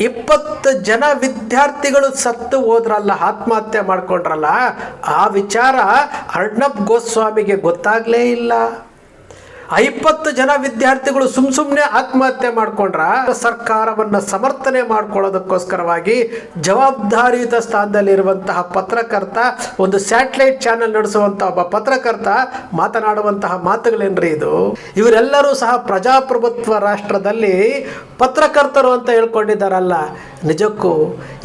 20 ಜನ ವಿದ್ಯಾರ್ಥಿಗಳು ಸತ್ತು ಹೋದ್ರಲ್ಲ, ಆತ್ಮಹತ್ಯೆ ಮಾಡ್ಕೊಂಡ್ರಲ್ಲ, ಆ ವಿಚಾರ ಅರ್ಣಬ್ ಗೋಸ್ವಾಮಿಗೆ ಗೊತ್ತಾಗ್ಲೇ ಇಲ್ಲ. 20 ಜನ ವಿದ್ಯಾರ್ಥಿಗಳು ಸುಮ್ಮನೆ ಆತ್ಮಹತ್ಯೆ ಮಾಡ್ಕೊಂಡ್ರ ಸರ್ಕಾರವನ್ನು ಸಮರ್ಥನೆ ಮಾಡ್ಕೊಳ್ಳೋದಕ್ಕೋಸ್ಕರವಾಗಿ ಜವಾಬ್ದಾರಿಯುತ ಸ್ಥಾನದಲ್ಲಿರುವಂತಹ ಪತ್ರಕರ್ತ, ಒಂದು ಸ್ಯಾಟಲೈಟ್ ಚಾನೆಲ್ ನಡೆಸುವಂತಹ ಒಬ್ಬ ಪತ್ರಕರ್ತ ಮಾತನಾಡುವಂತಹ ಮಾತುಗಳೇನ್ರಿ ಇದು? ಇವರೆಲ್ಲರೂ ಸಹ ಪ್ರಜಾಪ್ರಭುತ್ವ ರಾಷ್ಟ್ರದಲ್ಲಿ ಪತ್ರಕರ್ತರು ಅಂತ ಹೇಳ್ಕೊಂಡಿದ್ದಾರಲ್ಲ, ನಿಜಕ್ಕೂ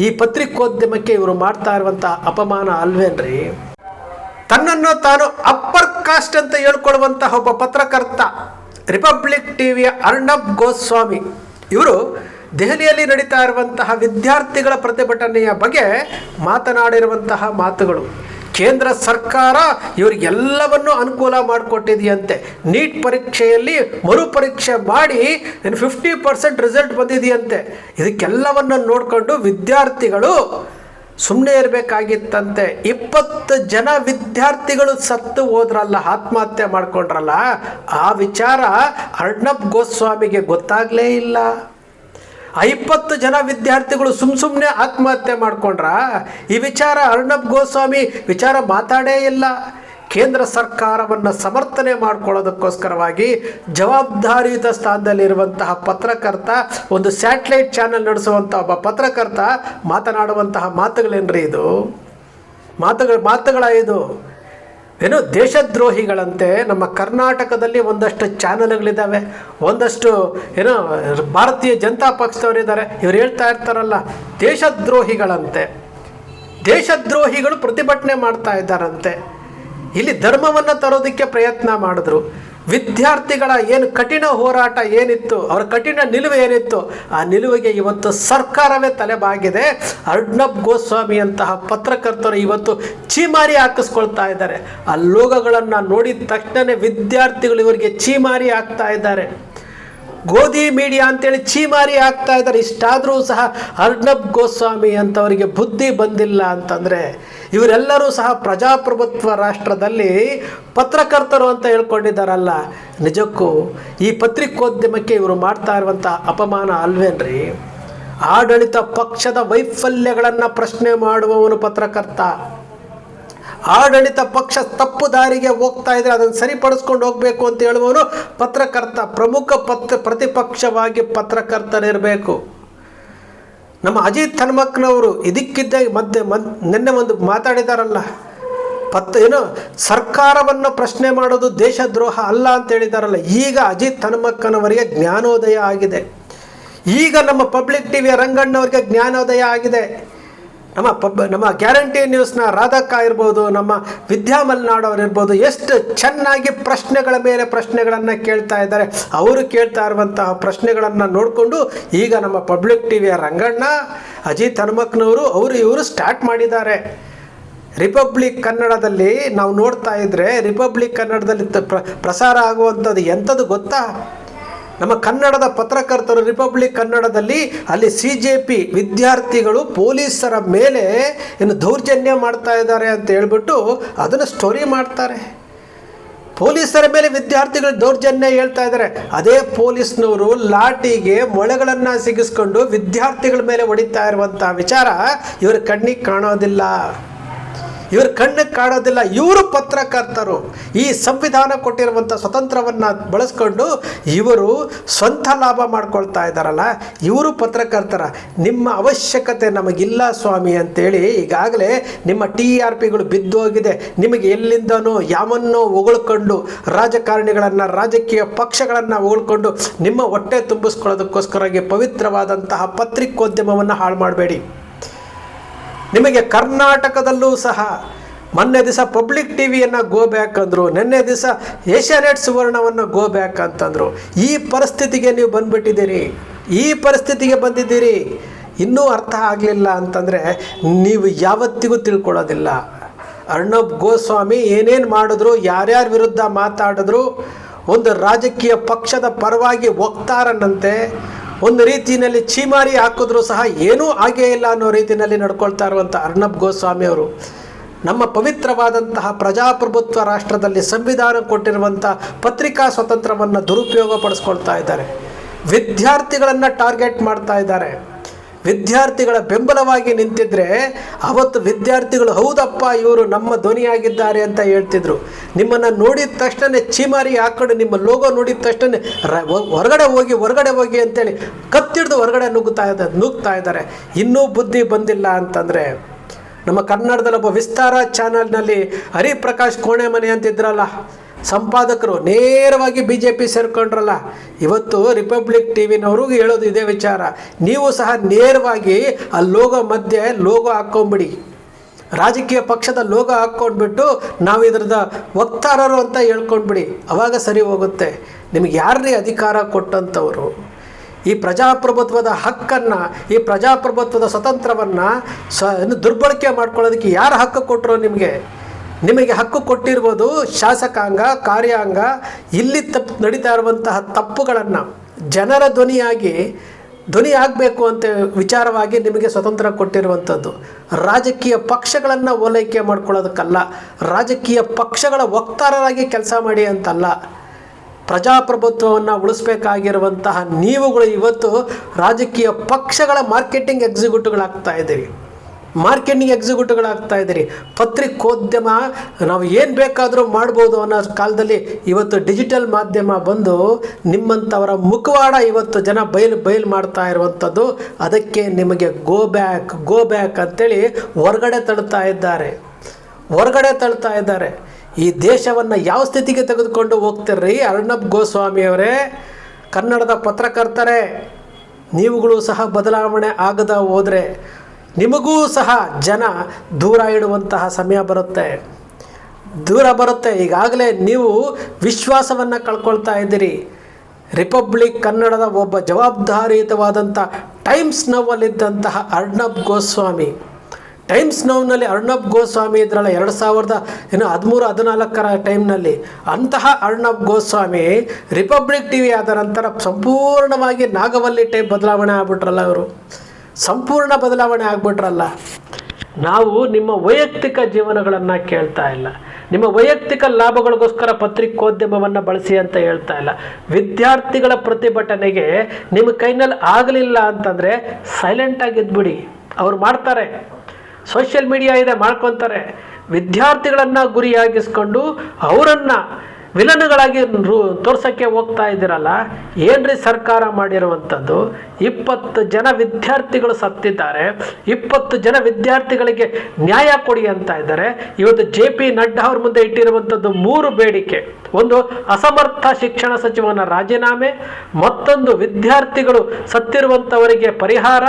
ಈ ಪತ್ರಿಕೋದ್ಯಮಕ್ಕೆ ಇವರು ಮಾಡ್ತಾ ಇರುವಂತಹ ಅಪಮಾನ ಅಲ್ವೇನ್ರಿ? ತನ್ನನ್ನು ತಾನು ಅಪ್ಪರ್ ಕಾಸ್ಟ್ ಅಂತ ಹೇಳ್ಕೊಳ್ಳುವಂತಹ ಒಬ್ಬ ಪತ್ರಕರ್ತ, ರಿಪಬ್ಲಿಕ್ ಟಿವಿಯ ಅರ್ಣಬ್ ಗೋಸ್ವಾಮಿ, ಇವರು ದೆಹಲಿಯಲ್ಲಿ ನಡೀತಾ ಇರುವಂತಹ ವಿದ್ಯಾರ್ಥಿಗಳ ಪ್ರತಿಭಟನೆಯ ಬಗ್ಗೆ ಮಾತನಾಡಿರುವಂತಹ ಮಾತುಗಳು. ಕೇಂದ್ರ ಸರ್ಕಾರ ಇವರಿಗೆಲ್ಲವನ್ನೂ ಅನುಕೂಲ ಮಾಡಿಕೊಟ್ಟಿದೆಯಂತೆ. ನೀಟ್ ಪರೀಕ್ಷೆಯಲ್ಲಿ ಮರುಪರೀಕ್ಷೆ ಮಾಡಿ 50% ರಿಸಲ್ಟ್ ಬಂದಿದೆಯಂತೆ. ಇದಕ್ಕೆಲ್ಲವನ್ನು ನೋಡಿಕೊಂಡು ವಿದ್ಯಾರ್ಥಿಗಳು ಸುಮ್ಮನೆ ಇರಬೇಕಾಗಿತ್ತಂತೆ. 20 ಜನ ವಿದ್ಯಾರ್ಥಿಗಳು ಸತ್ತು ಹೋದ್ರಲ್ಲ, ಆತ್ಮಹತ್ಯೆ ಮಾಡ್ಕೊಂಡ್ರಲ್ಲ, ಆ ವಿಚಾರ ಅರ್ಣಬ್ ಗೋಸ್ವಾಮಿಗೆ ಗೊತ್ತಾಗ್ಲೇ ಇಲ್ಲ. 20 ಜನ ವಿದ್ಯಾರ್ಥಿಗಳು ಸುಮ್ಮನೆ ಆತ್ಮಹತ್ಯೆ ಮಾಡ್ಕೊಂಡ್ರ, ಈ ವಿಚಾರ ಅರ್ಣಬ್ ಗೋಸ್ವಾಮಿ ವಿಚಾರ ಮಾತಾಡೇ ಇಲ್ಲ. ಕೇಂದ್ರ ಸರ್ಕಾರವನ್ನು ಸಮರ್ಥನೆ ಮಾಡ್ಕೊಳ್ಳೋದಕ್ಕೋಸ್ಕರವಾಗಿ ಜವಾಬ್ದಾರಿಯುತ ಸ್ಥಾನದಲ್ಲಿರುವಂತಹ ಪತ್ರಕರ್ತ, ಒಂದು ಸ್ಯಾಟಲೈಟ್ ಚಾನೆಲ್ ನಡೆಸುವಂಥ ಒಬ್ಬ ಪತ್ರಕರ್ತ ಮಾತನಾಡುವಂತಹ ಮಾತುಗಳೇನ್ರಿ ಇದು? ಮಾತುಗಳ ಇದು ಏನು? ದೇಶದ್ರೋಹಿಗಳಂತೆ ನಮ್ಮ ಕರ್ನಾಟಕದಲ್ಲಿ ಒಂದಷ್ಟು ಚಾನಲ್ಗಳಿದ್ದಾವೆ, ಒಂದಷ್ಟು ಏನೋ ಭಾರತೀಯ ಜನತಾ ಪಕ್ಷದವರಿದ್ದಾರೆ. ಇವ್ರು ಹೇಳ್ತಾ ಇರ್ತಾರಲ್ಲ, ದೇಶದ್ರೋಹಿಗಳಂತೆ. ದೇಶದ್ರೋಹಿಗಳು ಪ್ರತಿಭಟನೆ ಮಾಡ್ತಾ ಇದ್ದಾರಂತೆ. ಇಲ್ಲಿ ಧರ್ಮವನ್ನು ತರೋದಕ್ಕೆ ಪ್ರಯತ್ನ ಮಾಡಿದ್ರು. ವಿದ್ಯಾರ್ಥಿಗಳ ಏನು ಕಠಿಣ ಹೋರಾಟ ಏನಿತ್ತು, ಅವರ ಕಠಿಣ ನಿಲುವು ಏನಿತ್ತು, ಆ ನಿಲುವಿಗೆ ಇವತ್ತು ಸರ್ಕಾರವೇ ತಲೆಬಾಗಿದೆ. ಅರ್ಣಬ್ ಗೋಸ್ವಾಮಿ ಅಂತಹ ಪತ್ರಕರ್ತರು ಇವತ್ತು ಚೀಮಾರಿ ಹಾಕಿಸ್ಕೊಳ್ತಾ ಇದ್ದಾರೆ. ಆ ಲೋಗಗಳನ್ನು ನೋಡಿದ ತಕ್ಷಣ ವಿದ್ಯಾರ್ಥಿಗಳು ಇವರಿಗೆ ಚೀಮಾರಿ ಹಾಕ್ತಾ ಇದ್ದಾರೆ. ಗೋಧಿ ಮೀಡಿಯಾ ಅಂತೇಳಿ ಚೀಮಾರಿ ಆಗ್ತಾ ಇದ್ದಾರೆ. ಇಷ್ಟಾದರೂ ಸಹ ಅರ್ಣಬ್ ಗೋಸ್ವಾಮಿ ಅಂತವರಿಗೆ ಬುದ್ಧಿ ಬಂದಿಲ್ಲ ಅಂತಂದರೆ, ಇವರೆಲ್ಲರೂ ಸಹ ಪ್ರಜಾಪ್ರಭುತ್ವ ರಾಷ್ಟ್ರದಲ್ಲಿ ಪತ್ರಕರ್ತರು ಅಂತ ಹೇಳ್ಕೊಂಡಿದ್ದಾರಲ್ಲ, ನಿಜಕ್ಕೂ ಈ ಪತ್ರಿಕೋದ್ಯಮಕ್ಕೆ ಇವರು ಮಾಡ್ತಾ ಇರುವಂಥ ಅಪಮಾನ ಅಲ್ವೇನ್ರಿ? ಆಡಳಿತ ಪಕ್ಷದ ವೈಫಲ್ಯಗಳನ್ನು ಪ್ರಶ್ನೆ ಮಾಡುವವನು ಪತ್ರಕರ್ತ. ಆಡಳಿತ ಪಕ್ಷ ತಪ್ಪು ದಾರಿಗೆ ಹೋಗ್ತಾ ಇದ್ರೆ ಅದನ್ನು ಸರಿಪಡಿಸ್ಕೊಂಡು ಹೋಗಬೇಕು ಅಂತ ಹೇಳುವವನು ಪತ್ರಕರ್ತ. ಪ್ರಮುಖ ಪ್ರತಿಪಕ್ಷವಾಗಿ ಪತ್ರಕರ್ತರಿರಬೇಕು. ನಮ್ಮ ಅಜಿತ್ ಹನುಮಕ್ನವರು ಇದಕ್ಕಿದ್ದ ನಿನ್ನೆ ಒಂದು ಮಾತಾಡಿದಾರಲ್ಲ, ಏನು ಸರ್ಕಾರವನ್ನು ಪ್ರಶ್ನೆ ಮಾಡೋದು ದೇಶದ್ರೋಹ ಅಲ್ಲ ಅಂತ ಹೇಳಿದಾರಲ್ಲ. ಈಗ ಅಜಿತ್ ಹನುಮಕ್ಕನವರಿಗೆ ಜ್ಞಾನೋದಯ ಆಗಿದೆ. ಈಗ ನಮ್ಮ ಪಬ್ಲಿಕ್ ಟಿವಿಯ ರಂಗಣ್ಣವರಿಗೆ ಜ್ಞಾನೋದಯ ಆಗಿದೆ. ನಮ್ಮ ಗ್ಯಾರಂಟಿ ನ್ಯೂಸ್ನ ರಾಧಕ್ಕ ಇರ್ಬೋದು, ನಮ್ಮ ವಿದ್ಯಾ ಮಲ್ನಾಡ್ ಅವರು ಇರ್ಬೋದು, ಎಷ್ಟು ಚೆನ್ನಾಗಿ ಪ್ರಶ್ನೆಗಳ ಮೇಲೆ ಪ್ರಶ್ನೆಗಳನ್ನು ಕೇಳ್ತಾ ಇದ್ದಾರೆ. ಅವರು ಕೇಳ್ತಾ ಇರುವಂತಹ ಪ್ರಶ್ನೆಗಳನ್ನು ನೋಡಿಕೊಂಡು ಈಗ ನಮ್ಮ ಪಬ್ಲಿಕ್ ಟಿವಿಯ ರಂಗಣ್ಣ, ಅಜಿತ್ ಹನುಮಕ್ನವರು ಇವರು ಸ್ಟಾರ್ಟ್ ಮಾಡಿದ್ದಾರೆ. ರಿಪಬ್ಲಿಕ್ ಕನ್ನಡದಲ್ಲಿ ನಾವು ನೋಡ್ತಾ ಇದ್ರೆ, ರಿಪಬ್ಲಿಕ್ ಕನ್ನಡದಲ್ಲಿ ಪ್ರಸಾರ ಆಗುವಂಥದ್ದು ಎಂಥದ್ದು ಗೊತ್ತಾ? ನಮ್ಮ ಕನ್ನಡದ ಪತ್ರಕರ್ತರು ರಿಪಬ್ಲಿಕ್ ಕನ್ನಡದಲ್ಲಿ ಅಲ್ಲಿ CJP ವಿದ್ಯಾರ್ಥಿಗಳು ಪೊಲೀಸರ ಮೇಲೆ ಏನು ದೌರ್ಜನ್ಯ ಮಾಡ್ತಾ ಇದ್ದಾರೆ ಅಂತ ಹೇಳ್ಬಿಟ್ಟು ಅದನ್ನು ಸ್ಟೋರಿ ಮಾಡ್ತಾರೆ. ಪೊಲೀಸರ ಮೇಲೆ ವಿದ್ಯಾರ್ಥಿಗಳು ದೌರ್ಜನ್ಯ ಹೇಳ್ತಾ ಇದ್ದಾರೆ. ಅದೇ ಪೊಲೀಸ್ನವರು ಲಾಠಿಗೆ ಮೊಳೆಗಳನ್ನು ಸಿಗಿಸ್ಕೊಂಡು ವಿದ್ಯಾರ್ಥಿಗಳ ಮೇಲೆ ಹೊಡಿತಾ ಇರುವಂಥ ವಿಚಾರ ಇವರ ಕಣ್ಣಿಗೆ ಕಾಣೋದಿಲ್ಲ. ಇವರು ಪತ್ರಕರ್ತರು. ಈ ಸಂವಿಧಾನ ಕೊಟ್ಟಿರುವಂಥ ಸ್ವತಂತ್ರವನ್ನು ಬಳಸ್ಕೊಂಡು ಇವರು ಸ್ವಂತ ಲಾಭ ಮಾಡ್ಕೊಳ್ತಾ ಇದ್ದಾರಲ್ಲ, ಇವರು ಪತ್ರಕರ್ತರ. ನಿಮ್ಮ ಅವಶ್ಯಕತೆ ನಮಗಿಲ್ಲ ಸ್ವಾಮಿ ಅಂತೇಳಿ ಈಗಾಗಲೇ ನಿಮ್ಮ TRPಗಳು ಬಿದ್ದೋಗಿದೆ. ನಿಮಗೆ ಎಲ್ಲಿಂದನೋ ಯಾವನ್ನೋ ಹೊಗಳ್ಕೊಂಡು ರಾಜಕಾರಣಿಗಳನ್ನು, ರಾಜಕೀಯ ಪಕ್ಷಗಳನ್ನು ಹೊಗಳ್ಕೊಂಡು ನಿಮ್ಮ ಹೊಟ್ಟೆ ತುಂಬಿಸ್ಕೊಳ್ಳೋದಕ್ಕೋಸ್ಕರವಾಗಿ ಪವಿತ್ರವಾದಂತಹ ಪತ್ರಿಕೋದ್ಯಮವನ್ನು ಹಾಳು ಮಾಡಬೇಡಿ. ನಿಮಗೆ ಕರ್ನಾಟಕದಲ್ಲೂ ಸಹ ಮೊನ್ನೆ ದಿವಸ ಪಬ್ಲಿಕ್ ಟಿವಿಯನ್ನು ಗೋ ಬ್ಯಾಕ್ ಅಂದರು, ನಿನ್ನೆ ದಿವಸ ಏಷ್ಯಾನೆಟ್ ಸುವರ್ಣವನ್ನು ಗೋ ಬ್ಯಾಕ್ ಅಂತಂದರು. ಈ ಪರಿಸ್ಥಿತಿಗೆ ನೀವು ಬಂದಿದ್ದೀರಿ. ಇನ್ನೂ ಅರ್ಥ ಆಗಲಿಲ್ಲ ಅಂತಂದರೆ ನೀವು ಯಾವತ್ತಿಗೂ ತಿಳ್ಕೊಳ್ಳೋದಿಲ್ಲ. ಅರ್ಣಬ್ ಗೋಸ್ವಾಮಿ ಏನೇನು ಮಾಡಿದ್ರು, ಯಾರ್ಯಾರ ವಿರುದ್ಧ ಮಾತಾಡಿದ್ರು, ಒಂದು ರಾಜಕೀಯ ಪಕ್ಷದ ಪರವಾಗಿ ವಕ್ತಾರನಂತೆ ಒಂದು ರೀತಿಯಲ್ಲಿ ಚೀಮಾರಿ ಹಾಕಿದ್ರು ಸಹ ಏನೂ ಆಗೇ ಇಲ್ಲ ಅನ್ನೋ ರೀತಿಯಲ್ಲಿ ನಡ್ಕೊಳ್ತಾ ಇರುವಂಥ ಅರ್ಣಬ್ ಗೋಸ್ವಾಮಿ ಅವರು ನಮ್ಮ ಪವಿತ್ರವಾದಂತಹ ಪ್ರಜಾಪ್ರಭುತ್ವ ರಾಷ್ಟ್ರದಲ್ಲಿ ಸಂವಿಧಾನ ಕೊಟ್ಟಿರುವಂಥ ಪತ್ರಿಕಾ ಸ್ವಾತಂತ್ರ್ಯವನ್ನು ದುರುಪಯೋಗ ಪಡಿಸ್ಕೊಳ್ತಾ ಇದ್ದಾರೆ. ವಿದ್ಯಾರ್ಥಿಗಳನ್ನು ಟಾರ್ಗೆಟ್ ಮಾಡ್ತಾ ಇದ್ದಾರೆ. ವಿದ್ಯಾರ್ಥಿಗಳ ಬೆಂಬಲವಾಗಿ ನಿಂತಿದ್ರೆ ಅವತ್ತು ವಿದ್ಯಾರ್ಥಿಗಳು ಹೌದಪ್ಪ ಇವರು ನಮ್ಮ ಧ್ವನಿಯಾಗಿದ್ದಾರೆ ಅಂತ ಹೇಳ್ತಿದ್ರು. ನಿಮ್ಮನ್ನು ನೋಡಿದ ತಕ್ಷಣ ಚೀಮಾರಿ ಹಾಕೊಂಡು ನಿಮ್ಮ ಲೋಗೋ ನೋಡಿದ ತಕ್ಷಣ ಹೊರಗಡೆ ಹೋಗಿ ಅಂತೇಳಿ ಕತ್ತಿಡ್ದು ಹೊರಗಡೆ ನುಗ್ತಾ ಇದ್ದಾರೆ. ಇನ್ನೂ ಬುದ್ಧಿ ಬಂದಿಲ್ಲ ಅಂತಂದರೆ ನಮ್ಮ ಕನ್ನಡದಲ್ಲಿ ಒಬ್ಬ ವಿಸ್ತಾರ ಚಾನಲ್ನಲ್ಲಿ ಹರಿಪ್ರಕಾಶ್ ಕೋಣೆಮನೆ ಅಂತಿದ್ರಲ್ಲ ಸಂಪಾದಕರು, ನೇರವಾಗಿ BJP ಸೇರ್ಕೊಂಡ್ರಲ್ಲ. ಇವತ್ತು ರಿಪಬ್ಲಿಕ್ TVನವ್ರಿಗೂ ಹೇಳೋದು ಇದೇ ವಿಚಾರ. ನೀವು ಸಹ ನೇರವಾಗಿ ಆ ಲೋಗೋ ಮಧ್ಯೆ ಲೋಗೋ ಹಾಕ್ಕೊಂಬಿಡಿ, ರಾಜಕೀಯ ಪಕ್ಷದ ಲೋಗೋ ಹಾಕ್ಕೊಂಡ್ಬಿಟ್ಟು ನಾವು ಇದ್ರದ ವಕ್ತಾರರು ಅಂತ ಹೇಳ್ಕೊಂಡ್ಬಿಡಿ. ಆವಾಗ ಸರಿ ಹೋಗುತ್ತೆ. ನಿಮಗೆ ಯಾರೇ ಅಧಿಕಾರ ಕೊಟ್ಟಂಥವ್ರು? ಈ ಪ್ರಜಾಪ್ರಭುತ್ವದ ಹಕ್ಕನ್ನು, ಈ ಪ್ರಜಾಪ್ರಭುತ್ವದ ಸ್ವತಂತ್ರವನ್ನು ದುರ್ಬಳಕೆ ಮಾಡ್ಕೊಳ್ಳೋದಕ್ಕೆ ಯಾರು ಹಕ್ಕು ಕೊಟ್ಟರು? ನಿಮಗೆ ಹಕ್ಕು ಕೊಟ್ಟಿರ್ಬೋದು ಶಾಸಕಾಂಗ, ಕಾರ್ಯಾಂಗ. ಇಲ್ಲಿ ನಡೀತಾ ಇರುವಂತಹ ತಪ್ಪುಗಳನ್ನು ಜನರ ಧ್ವನಿ ಆಗಬೇಕು ಅಂತ ವಿಚಾರವಾಗಿ ನಿಮಗೆ ಸ್ವತಂತ್ರ ಕೊಟ್ಟಿರುವಂಥದ್ದು. ರಾಜಕೀಯ ಪಕ್ಷಗಳನ್ನು ಓಲೈಕೆ ಮಾಡ್ಕೊಳ್ಳೋದಕ್ಕಲ್ಲ, ರಾಜಕೀಯ ಪಕ್ಷಗಳ ವಕ್ತಾರರಾಗಿ ಕೆಲಸ ಮಾಡಿ ಅಂತಲ್ಲ. ಪ್ರಜಾಪ್ರಭುತ್ವವನ್ನು ಉಳಿಸ್ಬೇಕಾಗಿರುವಂತಹ ನೀವುಗಳು ಇವತ್ತು ರಾಜಕೀಯ ಪಕ್ಷಗಳ ಮಾರ್ಕೆಟಿಂಗ್ ಎಕ್ಸಿಕ್ಯೂಟಿವ್ಗಳಾಗ್ತಾ ಇದ್ದೀರಿ. ಪತ್ರಿಕೋದ್ಯಮ ನಾವು ಏನು ಬೇಕಾದರೂ ಮಾಡ್ಬೋದು ಅನ್ನೋ ಕಾಲದಲ್ಲಿ ಇವತ್ತು ಡಿಜಿಟಲ್ ಮಾಧ್ಯಮ ಬಂದು ನಿಮ್ಮಂಥವರ ಮುಖವಾಡ ಇವತ್ತು ಜನ ಬಯಲು ಮಾಡ್ತಾ ಇರುವಂಥದ್ದು. ಅದಕ್ಕೆ ನಿಮಗೆ ಗೋ ಬ್ಯಾಕ್ ಅಂತೇಳಿ ಹೊರಗಡೆ ತಳ್ತಾ ಇದ್ದಾರೆ. ಈ ದೇಶವನ್ನು ಯಾವ ಸ್ಥಿತಿಗೆ ತೆಗೆದುಕೊಂಡು ಹೋಗ್ತಿರ್ರಿ ಅರ್ಣಬ್ ಗೋಸ್ವಾಮಿಯವರೇ? ಕನ್ನಡದ ಪತ್ರಕರ್ತರೇ, ನೀವುಗಳು ಸಹ ಬದಲಾವಣೆ ಆಗದ ಹೋದರೆ ನಿಮಗೂ ಸಹ ಜನ ದೂರ ಇಡುವಂತಹ ಸಮಯ ಬರುತ್ತೆ. ಈಗಾಗಲೇ ನೀವು ವಿಶ್ವಾಸವನ್ನು ಕಳ್ಕೊಳ್ತಾ ಇದ್ದೀರಿ. ರಿಪಬ್ಲಿಕ್ ಕನ್ನಡದ ಒಬ್ಬ ಜವಾಬ್ದಾರಿಯುತವಾದಂಥ ಟೈಮ್ಸ್ ನೌವಲ್ಲಿದ್ದಂತಹ ಅರ್ಣಬ್ ಗೋಸ್ವಾಮಿ, ಟೈಮ್ಸ್ ನೌನಲ್ಲಿ ಅರ್ಣಬ್ ಗೋಸ್ವಾಮಿ ಇದ್ರಲ್ಲ 2013-14 ಟೈಮ್ನಲ್ಲಿ, ಅಂತಹ ಅರ್ಣಬ್ ಗೋಸ್ವಾಮಿ ರಿಪಬ್ಲಿಕ್ TV ಆದ ನಂತರ ಸಂಪೂರ್ಣವಾಗಿ ನಾಗವಲ್ಲಿ ಟೈಪ್ ಬದಲಾವಣೆ ಆಗ್ಬಿಟ್ರಲ್ಲ. ನಾವು ನಿಮ್ಮ ವೈಯಕ್ತಿಕ ಜೀವನಗಳನ್ನು ಕೇಳ್ತಾ ಇಲ್ಲ, ನಿಮ್ಮ ವೈಯಕ್ತಿಕ ಲಾಭಗಳಿಗೋಸ್ಕರ ಪತ್ರಿಕೋದ್ಯಮವನ್ನು ಬಳಸಿ ಅಂತ ಹೇಳ್ತಾ ಇಲ್ಲ. ವಿದ್ಯಾರ್ಥಿಗಳ ಪ್ರತಿಭಟನೆಗೆ ನಿಮ್ಮ ಕೈನಲ್ಲಿ ಆಗಲಿಲ್ಲ ಅಂತಂದರೆ ಸೈಲೆಂಟಾಗಿದ್ಬಿಡಿ. ಅವ್ರು ಮಾಡ್ತಾರೆ, ಸೋಷಿಯಲ್ ಮೀಡಿಯಾ ಇದೆ, ಮಾಡ್ಕೊತಾರೆ. ವಿದ್ಯಾರ್ಥಿಗಳನ್ನು ಗುರಿಯಾಗಿಸ್ಕೊಂಡು ಅವರನ್ನು ವಿಲನ್ಗಳಾಗಿ ತೋರ್ಸೋಕ್ಕೆ ಹೋಗ್ತಾ ಇದ್ದೀರಲ್ಲ. ಏನ್ರಿ ಸರ್ಕಾರ ಮಾಡಿರುವಂಥದ್ದು? 20 ಜನ ವಿದ್ಯಾರ್ಥಿಗಳು ಸತ್ತಿದ್ದಾರೆ. 20 ಜನ ವಿದ್ಯಾರ್ಥಿಗಳಿಗೆ ನ್ಯಾಯ ಕೊಡಿ ಅಂತ ಇದ್ದಾರೆ. ಇವತ್ತು JP ನಡ್ಡಾ ಅವ್ರ ಮುಂದೆ ಇಟ್ಟಿರುವಂಥದ್ದು 3 ಬೇಡಿಕೆ. ಒಂದು, ಅಸಮರ್ಥ ಶಿಕ್ಷಣ ಸಚಿವನ ರಾಜೀನಾಮೆ, ಮತ್ತೊಂದು ವಿದ್ಯಾರ್ಥಿಗಳು ಸತ್ತಿರುವಂಥವರಿಗೆ ಪರಿಹಾರ,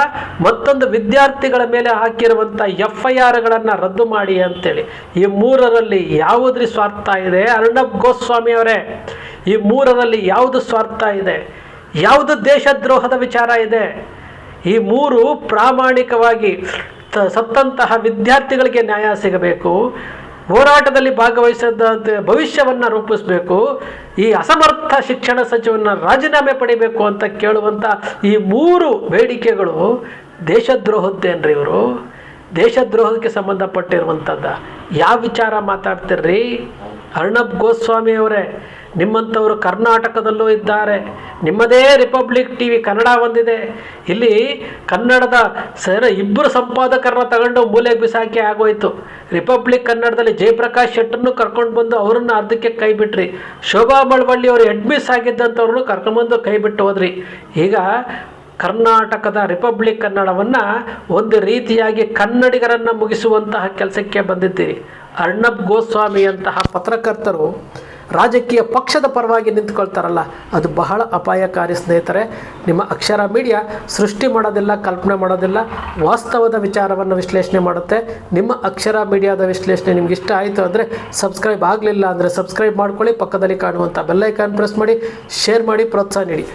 ಮತ್ತೊಂದು ವಿದ್ಯಾರ್ಥಿಗಳ ಮೇಲೆ ಹಾಕಿರುವಂಥ FIRಗಳನ್ನು ರದ್ದು ಮಾಡಿ ಅಂತೇಳಿ. ಈ 3ರಲ್ಲಿ ಯಾವುದ್ರಿ ಸ್ವಾರ್ಥ ಇದೆ? ಅರ್ಣಬ್ ಗೋಸ್ವಾಮಿ ಅವರೇ, ಈ 3ರಲ್ಲಿ ಯಾವುದು ಸ್ವಾರ್ಥ ಇದೆ? ಯಾವುದು ದೇಶದ್ರೋಹದ ವಿಚಾರ ಇದೆ? ಈ 3 ಪ್ರಾಮಾಣಿಕವಾಗಿ ಸತ್ತಂತಹ ವಿದ್ಯಾರ್ಥಿಗಳಿಗೆ ನ್ಯಾಯ ಸಿಗಬೇಕು, ಹೋರಾಟದಲ್ಲಿ ಭಾಗವಹಿಸದಂತೆ ಭವಿಷ್ಯವನ್ನು ರೂಪಿಸಬೇಕು, ಈ ಅಸಮರ್ಥ ಶಿಕ್ಷಣ ಸಚಿವನ ರಾಜೀನಾಮೆ ಪಡಿಬೇಕು ಅಂತ ಕೇಳುವಂಥ ಈ 3 ಬೇಡಿಕೆಗಳು ದೇಶದ್ರೋಹದ್ದೇನ್ರಿ? ಇವರು ದೇಶದ್ರೋಹಕ್ಕೆ ಸಂಬಂಧಪಟ್ಟಿರುವಂಥದ್ದ? ಯಾವ ವಿಚಾರ ಮಾತಾಡ್ತಿರ್ರಿ? ಅರ್ಣಬ್ ಗೋಸ್ವಾಮಿ ಅವರೇ, ನಿಮ್ಮಂಥವರು ಕರ್ನಾಟಕದಲ್ಲೂ ಇದ್ದಾರೆ. ನಿಮ್ಮದೇ ರಿಪಬ್ಲಿಕ್ TV ಕನ್ನಡ ಒಂದಿದೆ. ಇಲ್ಲಿ ಕನ್ನಡದ 2 ಸಂಪಾದಕರನ್ನ ತಗೊಂಡು ಮೂಲೆಗೆ ಬಿಸಾಕಿ ಆಗೋಯ್ತು. ರಿಪಬ್ಲಿಕ್ ಕನ್ನಡದಲ್ಲಿ ಜಯಪ್ರಕಾಶ್ ಶೆಟ್ಟರನ್ನು ಕರ್ಕೊಂಡು ಬಂದು ಅವರನ್ನು ಅರ್ಧಕ್ಕೆ ಕೈ ಬಿಟ್ರಿ. ಶೋಭಾ ಮಳವಳ್ಳಿ ಅವರು ಅಡ್ಮಿಸ್ ಆಗಿದ್ದಂಥವ್ರನ್ನು ಕರ್ಕೊಂಡ್ಬಂದು ಕೈ ಬಿಟ್ಟು ಹೋದ್ರಿ. ಈಗ ಕರ್ನಾಟಕದ ರಿಪಬ್ಲಿಕ್ ಕನ್ನಡವನ್ನು ಒಂದು ರೀತಿಯಾಗಿ ಕನ್ನಡಿಗರನ್ನು ಮುಗಿಸುವಂತಹ ಕೆಲಸಕ್ಕೆ ಬಂದಿದ್ದೀರಿ. ಅರ್ಣಬ್ ಗೋಸ್ವಾಮಿ ಅಂತಹ ಪತ್ರಕರ್ತರು ರಾಜಕೀಯ ಪಕ್ಷದ ಪರವಾಗಿ ನಿಂತ್ಕೊಳ್ತಾರಲ್ಲ, ಅದು ಬಹಳ ಅಪಾಯಕಾರಿ ಸ್ನೇಹಿತರೆ. ನಿಮ್ಮ ಅಕ್ಷರ ಮೀಡಿಯಾ ಸೃಷ್ಟಿ ಮಾಡೋದಿಲ್ಲ, ಕಲ್ಪನೆ ಮಾಡೋದಿಲ್ಲ, ವಾಸ್ತವದ ವಿಚಾರವನ್ನು ವಿಶ್ಲೇಷಣೆ ಮಾಡುತ್ತೆ. ನಿಮ್ಮ ಅಕ್ಷರ ಮೀಡಿಯಾದ ವಿಶ್ಲೇಷಣೆ ನಿಮ್ಗೆ ಇಷ್ಟ ಆಯಿತು ಅಂದರೆ ಸಬ್ಸ್ಕ್ರೈಬ್ ಆಗಲಿಲ್ಲ ಅಂದರೆ ಸಬ್ಸ್ಕ್ರೈಬ್ ಮಾಡ್ಕೊಳ್ಳಿ. ಪಕ್ಕದಲ್ಲಿ ಕಾಣುವಂಥ ಬೆಲ್ಲೈಕಾನ್ ಪ್ರೆಸ್ ಮಾಡಿ, ಶೇರ್ ಮಾಡಿ, ಪ್ರೋತ್ಸಾಹ ನೀಡಿ.